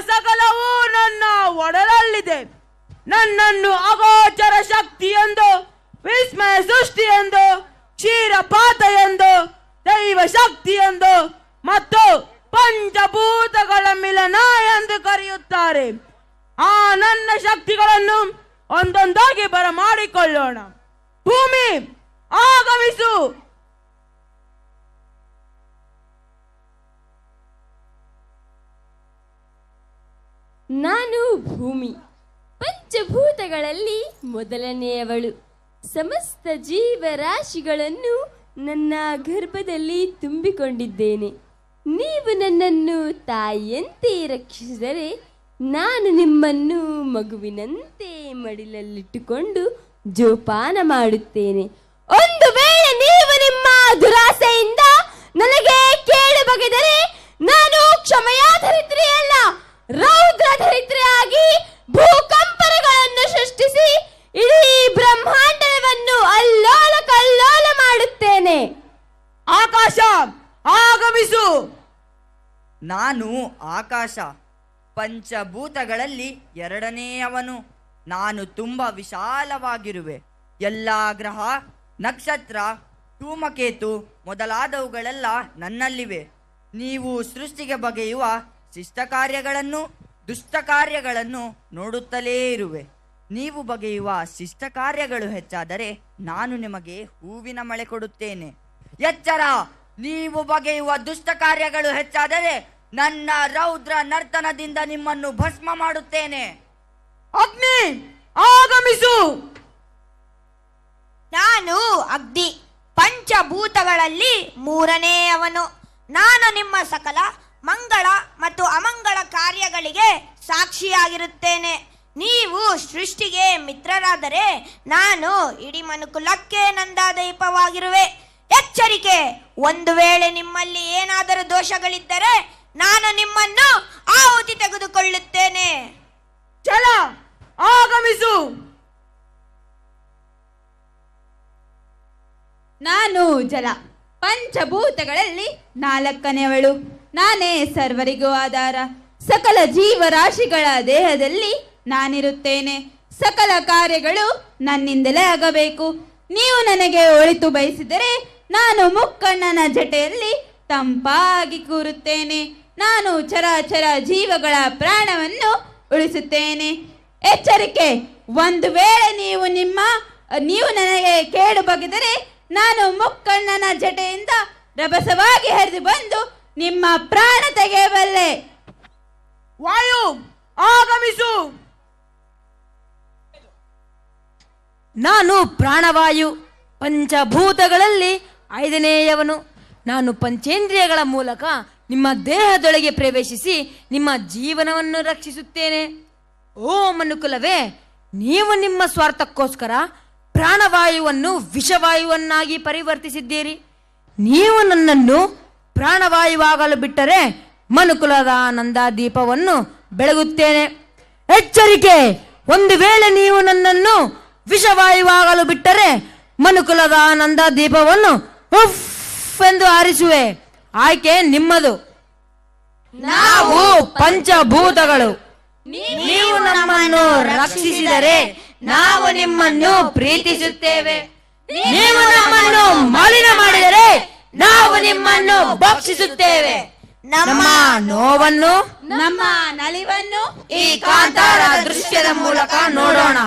ಸಕಲವೂ ನನ್ನ ಒಡಲಲ್ಲಿದೆ. ನನ್ನನ್ನು ಅಗೋಚರ ಶಕ್ತಿ ಎಂದು, ವಿಸ್ಮಯ ಸೃಷ್ಟಿ ಎಂದು, ಕ್ಷೀರಪಾತ ಎಂದು, ದೈವ ಶಕ್ತಿ ಎಂದು ಮತ್ತು ಪಂಚಭೂತಗಳ ಮಿಲನ ಎಂದು ಕರೆಯುತ್ತಾರೆ. ಆ ನನ್ನ ಶಕ್ತಿಗಳನ್ನು ಒಂದೊಂದಾಗಿ ಬರಮಾಡಿಕೊಳ್ಳೋಣ. ಭೂಮಿ ಆಗಮಿಸು. ನಾನು ಭೂಮಿ, ಪಂಚಭೂತಗಳಲ್ಲಿ ಮೊದಲನೆಯವಳು. ಸಮಸ್ತ ಜೀವರಾಶಿಗಳನ್ನು ನನ್ನ ಗರ್ಭದಲ್ಲಿ ತುಂಬಿಕೊಂಡಿದ್ದೇನೆ. ನೀವು ನನ್ನನ್ನು ತಾಯಿಯಂತೆ ರಕ್ಷಿಸಿದರೆ ನಾನು ನಿಮ್ಮನ್ನು ಮಗುವಿನಂತೆ ಮಡಿಲಲ್ಲಿಟ್ಟುಕೊಂಡು ಜೋಪಾನ ಮಾಡುತ್ತೇನೆ. ಒಂದು ವೇಳೆ ನೀವು ನಿಮ್ಮ ದುರಾಸೆಯಿಂದ ನನಗೆ ಕೇಳು ಬಗೆದರೆ ನಾನು ಕ್ಷಮೆಯಾಧರಿತ್ರಿಯಲ್ಲ, ರೌದ್ರಧರಿತ್ರಿಯಾಗಿ ಭೂಕಂಪನಗಳನ್ನು ಸೃಷ್ಟಿಸಿ ಇಡೀ ಬ್ರಹ್ಮಾಂಡವನ್ನು ಅಲ್ಲೋಲ ಕಲ್ಲೋಲ ಮಾಡುತ್ತೇನೆ. ಆಕಾಶ ಆಗಮಿಸು. ನಾನು ಆಕಾಶ, ಪಂಚಭೂತಗಳಲ್ಲಿ ಎರಡನೆಯವನು. ನಾನು ತುಂಬ ವಿಶಾಲವಾಗಿರುವೆ. ಎಲ್ಲ ಗ್ರಹ, ನಕ್ಷತ್ರ, ಧೂಮಕೇತು ಮೊದಲಾದವುಗಳೆಲ್ಲ ನನ್ನಲ್ಲಿವೆ. ನೀವು ಸೃಷ್ಟಿಗೆ ಬಗೆಯುವ ಶಿಷ್ಟ ಕಾರ್ಯಗಳನ್ನು, ದುಷ್ಟ ಕಾರ್ಯಗಳನ್ನು ನೋಡುತ್ತಲೇ ಇರುವೆ. ನೀವು ಬಗೆಯುವ ಶಿಷ್ಟ ಕಾರ್ಯಗಳು ಹೆಚ್ಚಾದರೆ ನಾನು ನಿಮಗೆ ಹೂವಿನ ಮಳೆ ಕೊಡುತ್ತೇನೆ. ಎಚ್ಚರ! ನೀವು ಬಗೆಯುವ ದುಷ್ಟ ಕಾರ್ಯಗಳು ಹೆಚ್ಚಾದರೆ ನನ್ನ ರೌದ್ರ ನರ್ತನದಿಂದ ನಿಮ್ಮನ್ನು ಭಸ್ಮ ಮಾಡುತ್ತೇನೆ. ಅಗ್ನಿ ಆಗಮಿಸು. ನಾನು ಅಗ್ನಿ, ಪಂಚಭೂತಗಳಲ್ಲಿ ಮೂರನೆಯವನು. ನಾನು ನಿಮ್ಮ ಸಕಲ ಮಂಗಳ ಮತ್ತು ಅಮಂಗಳ ಕಾರ್ಯಗಳಿಗೆ ಸಾಕ್ಷಿಯಾಗಿರುತ್ತೇನೆ. ನೀವು ಸೃಷ್ಟಿಗೆ ಮಿತ್ರರಾದರೆ ನಾನು ಇಡೀ ಮನುಕುಲಕ್ಕೆ ನಂದಾದೀಪವಾಗಿರುವೆ. ಎಚ್ಚರಿಕೆ! ಒಂದು ವೇಳೆ ನಿಮ್ಮಲ್ಲಿ ಏನಾದರೂ ದೋಷಗಳಿದ್ದರೆ ನಾನು ನಿಮ್ಮನ್ನು ಆಹುತಿ ತೆಗೆದುಕೊಳ್ಳುತ್ತೇನೆ. ಜಲ ಆಗಮಿಸು. ನಾನು ಜಲ, ಪಂಚಭೂತಗಳಲ್ಲಿ ನಾಲ್ಕನೆಯವಳು. ನಾನೇ ಸರ್ವರಿಗೂ ಆಧಾರ. ಸಕಲ ಜೀವರಾಶಿಗಳ ದೇಹದಲ್ಲಿ ನಾನಿರುತ್ತೇನೆ. ಸಕಲ ಕಾರ್ಯಗಳು ನನ್ನಿಂದಲೇ ಆಗಬೇಕು. ನೀವು ನನಗೆ ಒಳಿತು ಬಯಸಿದರೆ ನಾನು ಮುಕ್ಕಣ್ಣನ ಜಟೆಯಲ್ಲಿ ತಂಪಾಗಿ ಕೂರುತ್ತೇನೆ. ನಾನು ಚರಾಚರ ಜೀವಗಳ ಪ್ರಾಣವನ್ನು ಉಳಿಸುತ್ತೇನೆ. ಎಚ್ಚರಿಕೆ! ಒಂದು ವೇಳೆ ನೀವು ನನಗೆ ಕೇಡು ಬಗೆದರೆ ನಾನು ಮುಕ್ಕಣ್ಣನ ಜಟೆಯಿಂದ ರಭಸವಾಗಿ ಹರಿದು ಬಂದು ನಿಮ್ಮ ಪ್ರಾಣ ತೆಗೆಯಬಲ್ಲೆ. ವಾಯು ಆಗಮಿಸು. ನಾನು ಪ್ರಾಣವಾಯು, ಪಂಚಭೂತಗಳಲ್ಲಿ ಐದನೆಯವನು. ನಾನು ಪಂಚೇಂದ್ರಿಯಗಳ ಮೂಲಕ ನಿಮ್ಮ ದೇಹದೊಳಗೆ ಪ್ರವೇಶಿಸಿ ನಿಮ್ಮ ಜೀವನವನ್ನು ರಕ್ಷಿಸುತ್ತೇನೆ. ಓ ಮನುಕುಲವೇ, ನೀವು ನಿಮ್ಮ ಸ್ವಾರ್ಥಕ್ಕೋಸ್ಕರ ಪ್ರಾಣವಾಯುವನ್ನು ವಿಷವಾಯುವನ್ನಾಗಿ ಪರಿವರ್ತಿಸಿದ್ದೀರಿ. ನೀವು ನನ್ನನ್ನು ಪ್ರಾಣವಾಯುವಾಗಲು ಬಿಟ್ಟರೆ ಮನುಕುಲದ ನಂದಾದೀಪವನ್ನು ಬೆಳಗುತ್ತೇನೆ. ಎಚ್ಚರಿಕೆ! ಒಂದು ವೇಳೆ ನೀವು ನನ್ನನ್ನು ವಿಷವಾಯುವಾಗಲು ಬಿಟ್ಟರೆ ಮನುಕುಲದ ನಂದಾದೀಪವನ್ನು ಉಫ್ ಎಂದು ಆರಿಸುವೆ. ಆಯ್ಕೆ ನಿಮ್ಮದು. ನಾವು ಪಂಚಭೂತಗಳು. ನೀವು ನಮ್ಮನ್ನು ರಕ್ಷಿಸಿದರೆ ನಾವು ನಿಮ್ಮನ್ನು ಪ್ರೀತಿಸುತ್ತೇವೆ. ನೀವು ನಮ್ಮನ್ನು ಮಲಿನ ಮಾಡಿದರೆ ನಾವು ನಿಮ್ಮನ್ನು ಭಕ್ಷಿಸುತ್ತೇವೆ. ನಮ್ಮ ನೋವನ್ನು, ನಮ್ಮ ನಲಿವನ್ನು ಈ ಕಾಂತಾರ ದೃಶ್ಯದ ಮೂಲಕ ನೋಡೋಣ.